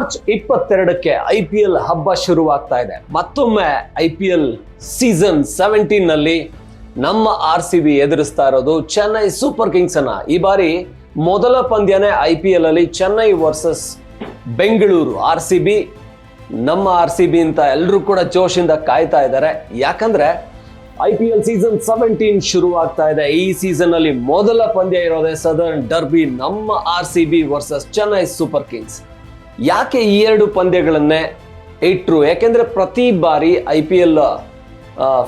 March 22ಕ್ಕೆ IPL ಹಬ್ಬ ಶುರುವಾಗ್ತಾ ಇದೆ. ಮತ್ತೊಮ್ಮೆ IPL ಸೀಸನ್ 17 ನಲ್ಲಿ ನಮ್ಮ RCB ಎದುರಿಸ್ತಾ ಇರೋದು ಚೆನ್ನೈ ಸೂಪರ್ ಕಿಂಗ್ಸ್ ಅನ್ನ. ಈ ಬಾರಿ ಮೊದಲ ಪಂದ್ಯನೇ IPL ಅಲ್ಲಿ ಚೆನ್ನೈ ವರ್ಸಸ್ ಬೆಂಗಳೂರು. RCB ನಮ್ಮ RCB ಅಂತ ಎಲ್ಲರೂ ಕೂಡ ಜೋಶಿಂದ ಕಾಯ್ತಾ ಇದ್ದಾರೆ. ಯಾಕಂದ್ರೆ IPL ಸೀಸನ್ 17 ಶುರುವಾಗ್ತಾ ಇದೆ. ಈ ಸೀಸನ್ ಅಲ್ಲಿ ಮೊದಲ ಪಂದ್ಯ ಇರೋದೇ ಸದರ್ನ್ ಡರ್ಬಿ, ನಮ್ಮ RCB versus Chennai super Kings. ಯಾಕೆ ಈ ಎರಡು ಪಂದ್ಯಗಳನ್ನೇ ಇಟ್ರು? ಯಾಕೆಂದ್ರೆ ಪ್ರತಿ ಬಾರಿ IPL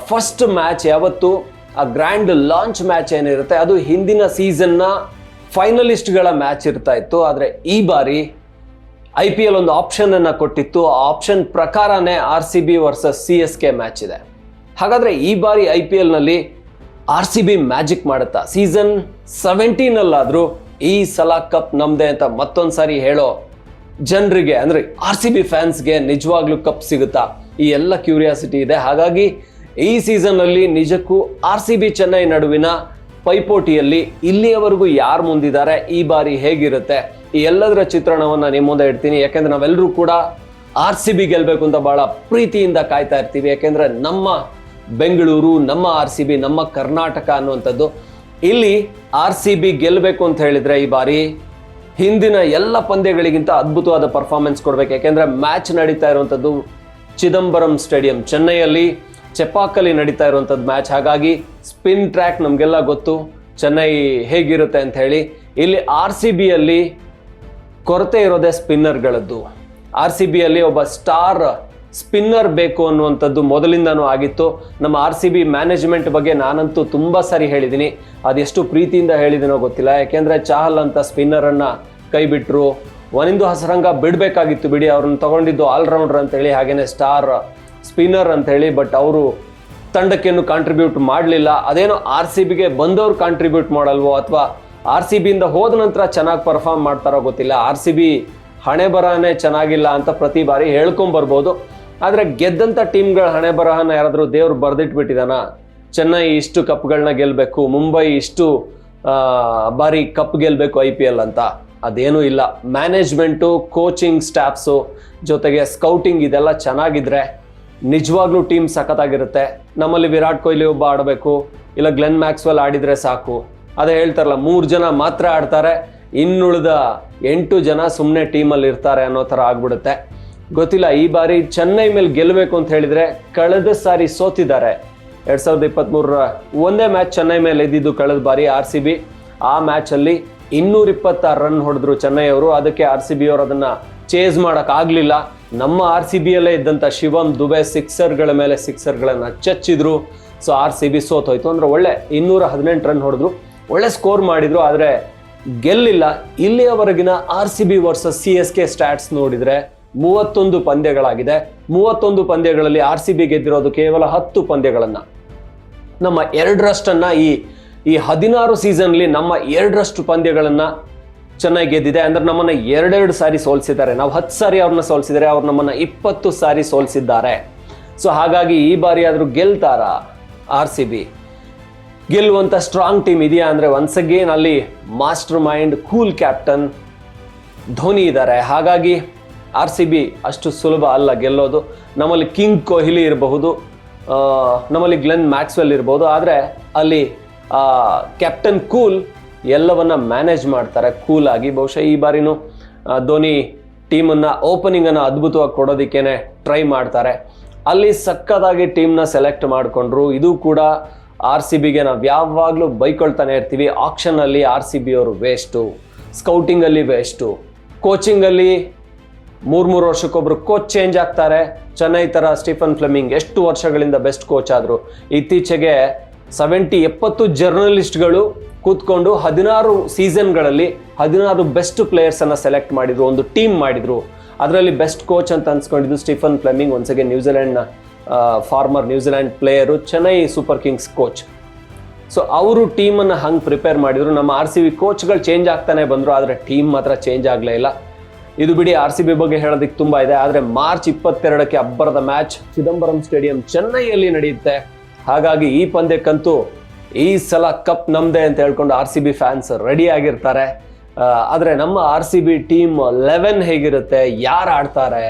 ಫಸ್ಟ್ ಮ್ಯಾಚ್ ಯಾವತ್ತು ಆ ಗ್ರ್ಯಾಂಡ್ ಲಾಂಚ್ ಮ್ಯಾಚ್ ಏನಿರುತ್ತೆ ಅದು ಹಿಂದಿನ ಸೀಸನ್ನ ಫೈನಲಿಸ್ಟ್ಗಳ ಮ್ಯಾಚ್ ಇರ್ತಾ ಇತ್ತು. ಆದರೆ ಈ ಬಾರಿ IPL ಒಂದು ಆಪ್ಷನ್ ಅನ್ನ ಕೊಟ್ಟಿತ್ತು. ಆ ಆಪ್ಷನ್ ಪ್ರಕಾರನೇ RCB ವರ್ಸಸ್ CSK ಮ್ಯಾಚ್ ಇದೆ. ಹಾಗಾದ್ರೆ ಈ ಬಾರಿ IPL ನಲ್ಲಿ RCB ಮ್ಯಾಜಿಕ್ ಮಾಡುತ್ತಾ? ಸೀಸನ್ 17 ಅಲ್ಲಾದ್ರೂ ಈ ಸಲ ಕಪ್ ನಮ್ದೆ ಅಂತ ಮತ್ತೊಂದ್ಸಾರಿ ಹೇಳೋ ಜನರಿಗೆ, ಅಂದ್ರೆ RCB ಫ್ಯಾನ್ಸ್ಗೆ ನಿಜವಾಗ್ಲೂ ಕಪ್ ಸಿಗುತ್ತಾ? ಈ ಎಲ್ಲ ಕ್ಯೂರಿಯಾಸಿಟಿ ಇದೆ. ಹಾಗಾಗಿ ಈ ಸೀಸನ್ ಅಲ್ಲಿ ನಿಜಕ್ಕೂ RCB ಚೆನ್ನೈ ನಡುವಿನ ಪೈಪೋಟಿಯಲ್ಲಿ ಇಲ್ಲಿಯವರೆಗೂ ಯಾರು ಮುಂದಿದ್ದಾರೆ, ಈ ಬಾರಿ ಹೇಗಿರುತ್ತೆ, ಈ ಎಲ್ಲದರ ಚಿತ್ರಣವನ್ನ ನಿಮ್ಮ ಮುಂದೆ ಇಡ್ತೀನಿ. ಯಾಕೆಂದ್ರೆ ನಾವೆಲ್ಲರೂ ಕೂಡ RCB ಗೆಲ್ಬೇಕು ಅಂತ ಬಹಳ ಪ್ರೀತಿಯಿಂದ ಕಾಯ್ತಾ ಇರ್ತೀವಿ. ಯಾಕೆಂದ್ರೆ ನಮ್ಮ ಬೆಂಗಳೂರು, ನಮ್ಮ RCB, ನಮ್ಮ ಕರ್ನಾಟಕ ಅನ್ನುವಂಥದ್ದು. ಇಲ್ಲಿ RCB ಗೆಲ್ಲಬೇಕು ಅಂತ ಹೇಳಿದ್ರೆ ಈ ಬಾರಿ ಹಿಂದಿನ ಎಲ್ಲ ಪಂದ್ಯಗಳಿಗಿಂತ ಅದ್ಭುತವಾದ ಪರ್ಫಾರ್ಮೆನ್ಸ್ ಕೊಡ್ಬೇಕು. ಯಾಕೆಂದ್ರೆ ಮ್ಯಾಚ್ ನಡೀತಾ ಇರುವಂಥದ್ದು ಚಿದಂಬರಂ ಸ್ಟೇಡಿಯಂ, ಚೆನ್ನೈಯಲ್ಲಿ ಚೆಪಾಕಲ್ಲಿ ನಡೀತಾ ಇರುವಂಥದ್ದು ಮ್ಯಾಚ್. ಹಾಗಾಗಿ ಸ್ಪಿನ್ ಟ್ರ್ಯಾಕ್ ನಮಗೆಲ್ಲ ಗೊತ್ತು ಚೆನ್ನೈ ಹೇಗಿರುತ್ತೆ ಅಂತ ಹೇಳಿ. ಇಲ್ಲಿ RCBಯಲ್ಲಿ ಕೊರತೆ ಇರೋದೇ ಸ್ಪಿನ್ನರ್ಗಳದ್ದು. RCBಯಲ್ಲಿ ಒಬ್ಬ ಸ್ಟಾರ್ ಸ್ಪಿನ್ನರ್ ಬೇಕು ಅನ್ನುವಂಥದ್ದು ಮೊದಲಿಂದನೂ ಆಗಿತ್ತು. ನಮ್ಮ RCB ಮ್ಯಾನೇಜ್ಮೆಂಟ್ ಬಗ್ಗೆ ನಾನಂತೂ ತುಂಬ ಸಾರಿ ಹೇಳಿದ್ದೀನಿ. ಅದೆಷ್ಟು ಪ್ರೀತಿಯಿಂದ ಹೇಳಿದಿನೋ ಗೊತ್ತಿಲ್ಲ. ಯಾಕೆಂದರೆ ಚಾಹಲ್ ಅಂತ ಸ್ಪಿನ್ನರನ್ನು ಕೈ ಬಿಟ್ಟರು. ವನಿಂದು ಹಸರಂಗ ಬಿಡಬೇಕಾಗಿತ್ತು, ಬಿಡಿ, ಅವ್ರನ್ನ ತಗೊಂಡಿದ್ದು ಆಲ್ರೌಂಡರ್ ಅಂತೇಳಿ, ಹಾಗೇನೆ ಸ್ಟಾರ್ ಸ್ಪಿನ್ನರ್ ಅಂತೇಳಿ. ಬಟ್ ಅವರು ತಂಡಕ್ಕೇನು ಕಾಂಟ್ರಿಬ್ಯೂಟ್ ಮಾಡಲಿಲ್ಲ. ಅದೇನೋ RCBಗೆ ಬಂದವ್ರು ಕಾಂಟ್ರಿಬ್ಯೂಟ್ ಮಾಡಲ್ವೋ ಅಥವಾ RCBಯಿಂದ ಹೋದ ನಂತರ ಚೆನ್ನಾಗಿ ಪರ್ಫಾರ್ಮ್ ಮಾಡ್ತಾರೋ ಗೊತ್ತಿಲ್ಲ. RCB ಹಣೆ ಬರಹನೇ ಚೆನ್ನಾಗಿಲ್ಲ ಅಂತ ಪ್ರತಿ ಬಾರಿ ಹೇಳ್ಕೊಂಬರ್ಬೋದು. ಆದರೆ ಗೆದ್ದಂಥ ಟೀಮ್ಗಳ ಹಣೆ ಬರಹನ ಯಾರಾದರೂ ದೇವ್ರು ಬರೆದಿಟ್ಬಿಟ್ಟಿದಾನ? ಚೆನ್ನೈ ಇಷ್ಟು ಕಪ್ಗಳನ್ನ ಗೆಲ್ಲಬೇಕು, ಮುಂಬೈ ಇಷ್ಟು ಬಾರಿ ಕಪ್ ಗೆಲ್ಲಬೇಕು IPL ಅಂತ? ಅದೇನೂ ಇಲ್ಲ. ಮ್ಯಾನೇಜ್ಮೆಂಟು, ಕೋಚಿಂಗ್ ಸ್ಟಾಫ್ಸು ಜೊತೆಗೆ ಸ್ಕೌಟಿಂಗ್ ಇದೆಲ್ಲ ಚೆನ್ನಾಗಿದ್ರೆ ನಿಜವಾಗ್ಲೂ ಟೀಮ್ ಸಖತ್ತಾಗಿರುತ್ತೆ. ನಮ್ಮಲ್ಲಿ ವಿರಾಟ್ ಕೊಹ್ಲಿ ಒಬ್ಬ ಆಡಬೇಕು, ಇಲ್ಲ ಗ್ಲೆನ್ ಮ್ಯಾಕ್ಸ್ವೆಲ್ ಆಡಿದರೆ ಸಾಕು. ಅದೇ ಹೇಳ್ತಾರಲ್ಲ, 3 ಜನ ಮಾತ್ರ ಆಡ್ತಾರೆ, ಇನ್ನುಳಿದ 8 ಜನ ಸುಮ್ಮನೆ ಟೀಮಲ್ಲಿ ಇರ್ತಾರೆ ಅನ್ನೋ ಥರ ಆಗ್ಬಿಡುತ್ತೆ. ಗೊತ್ತಿಲ್ಲ. ಈ ಬಾರಿ ಚೆನ್ನೈ ಮೇಲೆ ಗೆಲ್ಲಬೇಕು ಅಂತ ಹೇಳಿದ್ರೆ ಕಳೆದ ಸಾರಿ ಸೋತಿದ್ದಾರೆ. 2023 ಒಂದೇ ಮ್ಯಾಚ್ ಚೆನ್ನೈ ಮೇಲೆ ಇದ್ದಿದ್ದು ಕಳೆದ ಬಾರಿ RCB. ಆ ಮ್ಯಾಚಲ್ಲಿ 226 ರನ್ ಹೊಡೆದ್ರು ಚೆನ್ನೈ ಅವರು. ಅದಕ್ಕೆ RCB ಅವರು ಅದನ್ನ ಚೇಸ್ ಮಾಡೋಕ್ಕಾಗಲಿಲ್ಲ. ನಮ್ಮ RCBಯಲ್ಲೇ ಇದ್ದಂಥ ಶಿವಮ್ ದುಬೆ ಸಿಕ್ಸರ್ಗಳ ಮೇಲೆ ಸಿಕ್ಸರ್ಗಳನ್ನು ಚಚ್ಚಿದ್ರು. So RCB ಸೋತೋಯ್ತು. ಅಂದ್ರೆ ಒಳ್ಳೆ 218 ರನ್ ಹೊಡೆದ್ರು, ಒಳ್ಳೆ ಸ್ಕೋರ್ ಮಾಡಿದ್ರು, ಆದರೆ ಗೆಲ್ಲಿಲ್ಲ. ಇಲ್ಲಿಯವರೆಗಿನ RCB ವರ್ಸಸ್ CSK ಸ್ಟ್ಯಾಟ್ಸ್ ನೋಡಿದ್ರೆ 31 ಪಂದ್ಯಗಳಾಗಿದೆ. 31 ಪಂದ್ಯಗಳಲ್ಲಿ RCB ಗೆದ್ದಿರೋದು ಕೇವಲ 10 ಪಂದ್ಯಗಳನ್ನ. ನಮ್ಮ 2ರಷ್ಟನ್ನ ಈ 16 ಸೀಸನ್ಲಿ ನಮ್ಮ 2ರಷ್ಟು ಪಂದ್ಯಗಳನ್ನ ಚೆನ್ನೈ ಗೆದ್ದಿದೆ. ಅಂದ್ರೆ ನಮ್ಮನ್ನ 2 ಸಾರಿ ಸೋಲಿಸಿದ್ದಾರೆ. ನಾವು 10 ಸಾರಿ ಅವ್ರನ್ನ ಸೋಲಿಸಿದರೆ ಅವ್ರು ನಮ್ಮನ್ನ 20 ಸಾರಿ ಸೋಲಿಸಿದ್ದಾರೆ. ಸೊ ಹಾಗಾಗಿ ಈ ಬಾರಿ ಆದ್ರೂ ಗೆಲ್ತಾರ RCB? ಗೆಲ್ಲುವಂತ ಸ್ಟ್ರಾಂಗ್ ಟೀಮ್ ಇದೆಯಾ ಅಂದ್ರೆ ಒನ್ಸ್ ಅಗೇನ್ ಅಲ್ಲಿ master mind, cool captain Dhoni ಇದ್ದಾರೆ. ಹಾಗಾಗಿ RCB ಅಷ್ಟು ಸುಲಭ ಅಲ್ಲ ಗೆಲ್ಲೋದು. ನಮ್ಮಲ್ಲಿ ಕಿಂಗ್ ಕೊಹ್ಲಿ ಇರಬಹುದು, ನಮ್ಮಲ್ಲಿ ಗ್ಲೆನ್ ಮ್ಯಾಕ್ಸ್ವೆಲ್ ಇರಬಹುದು, ಆದರೆ ಅಲ್ಲಿ ಕ್ಯಾಪ್ಟನ್ ಕೂಲ್ ಎಲ್ಲವನ್ನ ಮ್ಯಾನೇಜ್ ಮಾಡ್ತಾರೆ ಕೂಲ್ ಆಗಿ. ಬಹುಶಃ ಈ ಬಾರಿನೂ ಧೋನಿ ಟೀಮನ್ನು ಓಪನಿಂಗನ್ನು ಅದ್ಭುತವಾಗಿ ಕೊಡೋದಕ್ಕೇನೆ ಟ್ರೈ ಮಾಡ್ತಾರೆ. ಅಲ್ಲಿ ಸಕ್ಕದಾಗಿ ಟೀಮ್ನ ಸೆಲೆಕ್ಟ್ ಮಾಡಿಕೊಂಡ್ರು. ಇದು ಕೂಡ RCBಗೆ ನಾವು ಯಾವಾಗಲೂ ಬೈಕೊಳ್ತಾನೆ ಇರ್ತೀವಿ. ಆಕ್ಷನಲ್ಲಿ RCB ಅವರು ವೇಸ್ಟು, ಸ್ಕೌಟಿಂಗಲ್ಲಿ ವೇಸ್ಟು, ಕೋಚಿಂಗಲ್ಲಿ 3 ವರ್ಷಕ್ಕೊಬ್ರು ಕೋಚ್ ಚೇಂಜ್ ಆಗ್ತಾರೆ. ಚೆನ್ನೈ ಥರ ಸ್ಟೀಫನ್ ಫ್ಲೆಮಿಂಗ್ ಎಷ್ಟು ವರ್ಷಗಳಿಂದ ಬೆಸ್ಟ್ ಕೋಚ್ ಆದರು. ಇತ್ತೀಚೆಗೆ 70-70 ಜರ್ನಲಿಸ್ಟ್ಗಳು ಕೂತ್ಕೊಂಡು 16 ಸೀಸನ್ಗಳಲ್ಲಿ 16 ಬೆಸ್ಟ್ ಪ್ಲೇಯರ್ಸನ್ನು ಸೆಲೆಕ್ಟ್ ಮಾಡಿದ್ರು, ಒಂದು ಟೀಮ್ ಮಾಡಿದ್ರು. ಅದರಲ್ಲಿ ಬೆಸ್ಟ್ ಕೋಚ್ ಅಂತ ಅನ್ಸ್ಕೊಂಡಿದ್ದು Stephen Fleming. ಒನ್ಸಗೆ ನ್ಯೂಜಿಲೆಂಡ್ನ farmer New Zealand player, Chennai super Kings coach. So ಅವರು ಟೀಮನ್ನು ಹಂಗೆ ಪ್ರಿಪೇರ್ ಮಾಡಿದ್ರು. ನಮ್ಮ RCB ಕೋಚ್ಗಳು ಚೇಂಜ್ ಆಗ್ತಾನೆ ಬಂದರು, ಆದರೆ ಟೀಮ್ ಮಾತ್ರ ಚೇಂಜ್ ಆಗಲೇ ಇಲ್ಲ. ಇದು ಬಿಡಿ, RCB ಬಗ್ಗೆ ಹೇಳೋದಕ್ಕೆ ತುಂಬ ಇದೆ. ಆದರೆ ಮಾರ್ಚ್ 22ಕ್ಕೆ ಅಬ್ಬರದ ಮ್ಯಾಚ್ ಚಿದಂಬರಂ ಸ್ಟೇಡಿಯಂ ಚೆನ್ನೈಯಲ್ಲಿ ನಡೆಯುತ್ತೆ. ಹಾಗಾಗಿ ಈ ಪಂದ್ಯಕ್ಕಂತೂ ಈ ಸಲ ಕಪ್ ನಮ್ದೆ ಅಂತ ಹೇಳ್ಕೊಂಡು RCB ಫ್ಯಾನ್ಸ್ ರೆಡಿ ಆಗಿರ್ತಾರೆ. ಆದರೆ ನಮ್ಮ RCB ಟೀಮ್ 11 ಹೇಗಿರುತ್ತೆ, ಯಾರು ಆಡ್ತಾರೆ,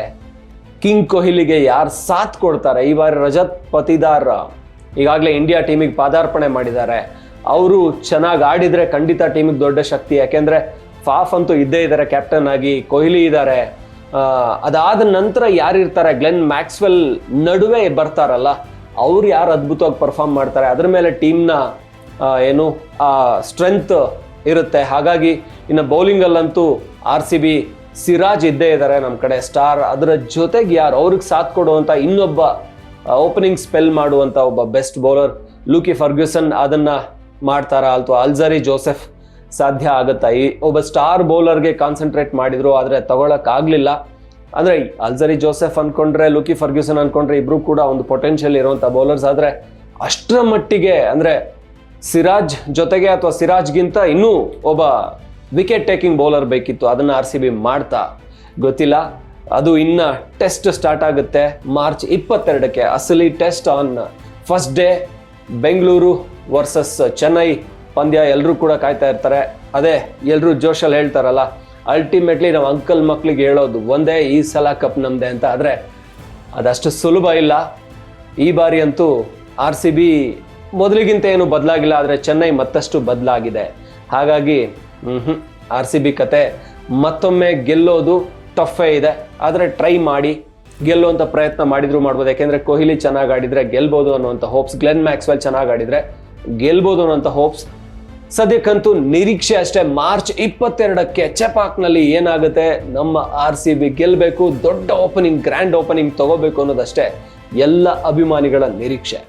ಕಿಂಗ್ ಕೊಹ್ಲಿಗೆ ಯಾರು ಸಾಥ್ ಕೊಡ್ತಾರೆ. ಈ ಬಾರಿ ರಜತ್ ಪತಿದಾರ್ ಈಗಾಗಲೇ ಇಂಡಿಯಾ ಟೀಮಿಗೆ ಪಾದಾರ್ಪಣೆ ಮಾಡಿದ್ದಾರೆ. ಅವರು ಚೆನ್ನಾಗಿ ಆಡಿದರೆ ಖಂಡಿತ ಟೀಮಿಗೆ ದೊಡ್ಡ ಶಕ್ತಿ. ಯಾಕೆಂದರೆ ಫಾಫ್ ಅಂತೂ ಇದ್ದೇ ಇದ್ದಾರೆ ಕ್ಯಾಪ್ಟನ್ ಆಗಿ, ಕೊಹ್ಲಿ ಇದ್ದಾರೆ. ಅದಾದ ನಂತರ ಯಾರಿರ್ತಾರೆ, ಗ್ಲೆನ್ ಮ್ಯಾಕ್ಸ್ವೆಲ್ ನಡುವೆ ಬರ್ತಾರಲ್ಲ, ಅವ್ರು ಯಾರು ಅದ್ಭುತವಾಗಿ ಪರ್ಫಾರ್ಮ್ ಮಾಡ್ತಾರೆ, ಅದ್ರ ಮೇಲೆ ಟೀಮ್ನ ಸ್ಟ್ರೆಂತ್ ಇರುತ್ತೆ. ಹಾಗಾಗಿ ಇನ್ನು ಬೌಲಿಂಗಲ್ಲಂತೂ RCB ಸಿರಾಜ್ ಇದ್ದೇ ಇದ್ದಾರೆ ನಮ್ಮ ಕಡೆ ಸ್ಟಾರ್. ಅದರ ಜೊತೆಗೆ ಯಾರು ಅವ್ರಿಗೆ ಸಾಥ್ ಕೊಡುವಂಥ ಇನ್ನೊಬ್ಬ ಓಪನಿಂಗ್ ಸ್ಪೆಲ್ ಮಾಡುವಂಥ ಒಬ್ಬ ಬೆಸ್ಟ್ ಬೌಲರ್ ಲೂಕಿ ಫರ್ಗ್ಯೂಸನ್, ಅದನ್ನ ಮಾಡ್ತಾರಾ ಅಥವಾ ಅಲ್ಜರಿ ಜೋಸೆಫ್ ಸಾಧ್ಯ ಆಗುತ್ತಾ? ಈ ಒಬ್ಬ ಸ್ಟಾರ್ ಬೌಲರ್ಗೆ ಕಾನ್ಸಂಟ್ರೇಟ್ ಮಾಡಿದ್ರು, ಆದರೆ ತಗೊಳಕ್ಕಾಗಲಿಲ್ಲ. ಅಂದರೆ ಅಲ್ಜರಿ ಜೋಸೆಫ್ ಅನ್ಕೊಂಡ್ರೆ, ಲೂಕಿ ಫರ್ಗ್ಯೂಸನ್ ಅನ್ಕೊಂಡ್ರೆ ಇಬ್ರು ಕೂಡ ಒಂದು ಪೊಟೆನ್ಷಿಯಲ್ ಇರುವಂಥ ಬೌಲರ್ಸ್. ಆದರೆ ಅಷ್ಟರ ಮಟ್ಟಿಗೆ ಅಂದರೆ ಸಿರಾಜ್ ಜೊತೆಗೆ ಅಥವಾ ಸಿರಾಜ್ಗಿಂತ ಇನ್ನೂ ಒಬ್ಬ ವಿಕೆಟ್ ಟೇಕಿಂಗ್ ಬೌಲರ್ ಬೇಕಿತ್ತು. ಅದನ್ನು RCB ಮಾಡ್ತಾ ಗೊತ್ತಿಲ್ಲ. ಅದು ಇನ್ನು ಟೆಸ್ಟ್ ಸ್ಟಾರ್ಟ್ ಆಗುತ್ತೆ ಮಾರ್ಚ್ 22ಕ್ಕೆ. ಅಸಲಿ test on first day Bengaluru versus Chennai ಪಂದ್ಯ ಎಲ್ಲರೂ ಕೂಡ ಕಾಯ್ತಾ ಇರ್ತಾರೆ. ಅದೇ ಎಲ್ಲರೂ ಜೋಶಲ್ಲಿ ಹೇಳ್ತಾರಲ್ಲ, ಅಲ್ಟಿಮೇಟ್ಲಿ ನಾವು ಅಂಕಲ್ ಮಕ್ಳಿಗೆ ಹೇಳೋದು ಒಂದೇ, ಈ ಸಲ ಕಪ್ ನಮ್ಮದೇ ಅಂತ. ಆದರೆ ಅದಷ್ಟು ಸುಲಭ ಇಲ್ಲ. ಈ ಬಾರಿ ಅಂತೂ RCB ಮೊದಲಿಗಿಂತ ಏನು ಬದಲಾಗಿಲ್ಲ, ಆದರೆ ಚೆನ್ನೈ ಮತ್ತಷ್ಟು ಬದಲಾಗಿದೆ. ಹಾಗಾಗಿ RCB ಕತೆ ಮತ್ತೊಮ್ಮೆ ಗೆಲ್ಲೋದು ಟಫೇ ಇದೆ. ಆದರೆ ಟ್ರೈ ಮಾಡಿ ಗೆಲ್ಲುವಂಥ ಪ್ರಯತ್ನ ಮಾಡಿದ್ರು ಮಾಡ್ಬೋದು. ಯಾಕೆಂದರೆ ಕೊಹ್ಲಿ ಚೆನ್ನಾಗಿ ಆಡಿದರೆ ಗೆಲ್ಬೋದು ಅನ್ನುವಂಥ ಹೋಪ್ಸ್, ಗ್ಲೆನ್ ಮ್ಯಾಕ್ಸ್ವೆಲ್ ಚೆನ್ನಾಗಿ ಆಡಿದರೆ ಗೆಲ್ಬೋದು ಅನ್ನೋಂಥ ಹೋಪ್ಸ್. ಸದ್ಯಕ್ಕಂತೂ ನಿರೀಕ್ಷೆ ಅಷ್ಟೇ. ಮಾರ್ಚ್ 22ಕ್ಕೆ ಚೆಪಾಕ್ನಲ್ಲಿ ಏನಾಗುತ್ತೆ, ನಮ್ಮ RCB ಗೆಲ್ಲಬೇಕು, ದೊಡ್ಡ ಓಪನಿಂಗ್, ಗ್ರ್ಯಾಂಡ್ ಓಪನಿಂಗ್ ತಗೋಬೇಕು ಅನ್ನೋದಷ್ಟೇ ಎಲ್ಲ ಅಭಿಮಾನಿಗಳ ನಿರೀಕ್ಷೆ.